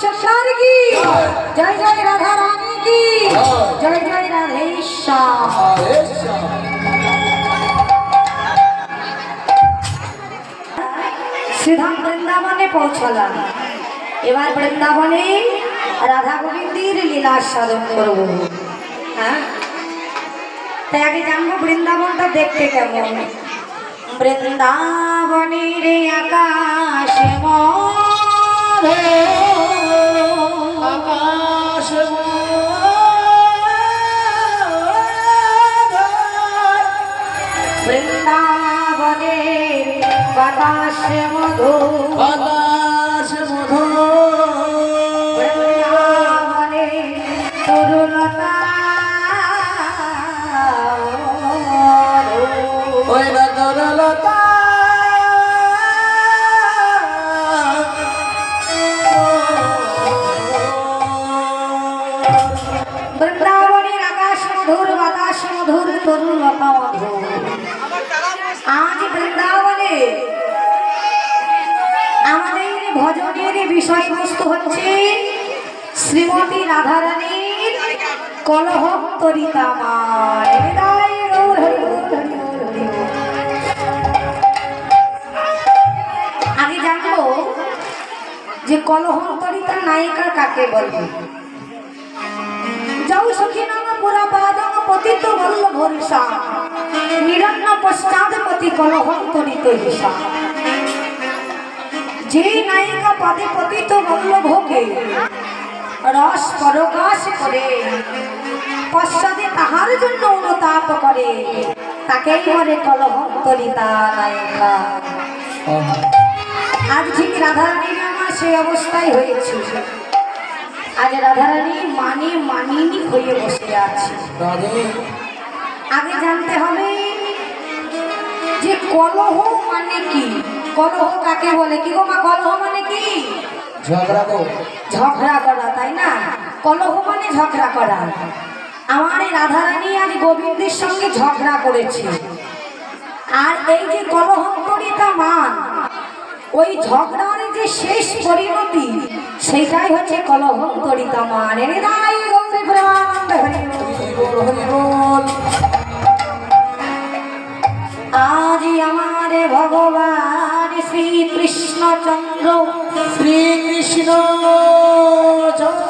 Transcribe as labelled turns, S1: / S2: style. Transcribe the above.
S1: सरकार की जय जय राधा रानी की जय जय राधेश्याम। सीधा वृंदावने पहुँचला एबार वृंदावने राधा गोविंदीर लीला साधन करब। हाँ তাই আগে জানবো বৃন্দাবনটা দেখতে কেমন। বৃন্দাবনের আকাশে
S2: আকাশ
S1: বৃন্দাবনের বাতাসে মধু
S2: বাতাস মধু
S1: বৃন্দাবনের তরুলতা
S2: ওই তরলতা
S1: বৃন্দাবনের আকাশ মধুর বাতাস মধুর তরুলতা মধুর। আজ বৃন্দাবনে আমাদের ভজনের বিষয়বস্তু হচ্ছে শ্রীমতী রাধারানীর কলহন্তরিতামার। আগে জানবো যে কলহন্তরিতা নায়িকা কাকে বলবে। যাও সখী নাম পুরা পাদং পতিত বল্ল ভরিষা নিরন্ন পশ্চাৎপতি কলহন্তরিত হিসা। যে নায়িকা পদে পতিত বল্ল ভোগে রস পরকাশ করে পশ্চাতে তাহার জন্য অনুতাপ করে তাকেই বলে কলহন্তরিতা নায়িকা। আজ ঠিক রাধারানীর আমার সেই অবস্থায় হয়েছে। আজ রাধারানী মানিনী হয়ে বসে আছে। আগে জানতে হবে যে কলহ মানে কি। কলহ কাকে বলে? কি গো মা, কলহ মানে কি? ঝগড়া করা, তাই না? কলহ মানে ঝগড়া করা। আমার এই রাধারানী আজ গোবিন্দের সঙ্গে ঝগড়া করেছে। আর এই যে কলহন্তরিতা মান, ওই ঝগড়ার যে শেষ পরিণতি সেটাই হচ্ছে কলহন্তরিতা মান। আজ আমার ভগবান শ্রীকৃষ্ণচন্দ্র
S2: শ্রীকৃষ্ণ চন্দ্র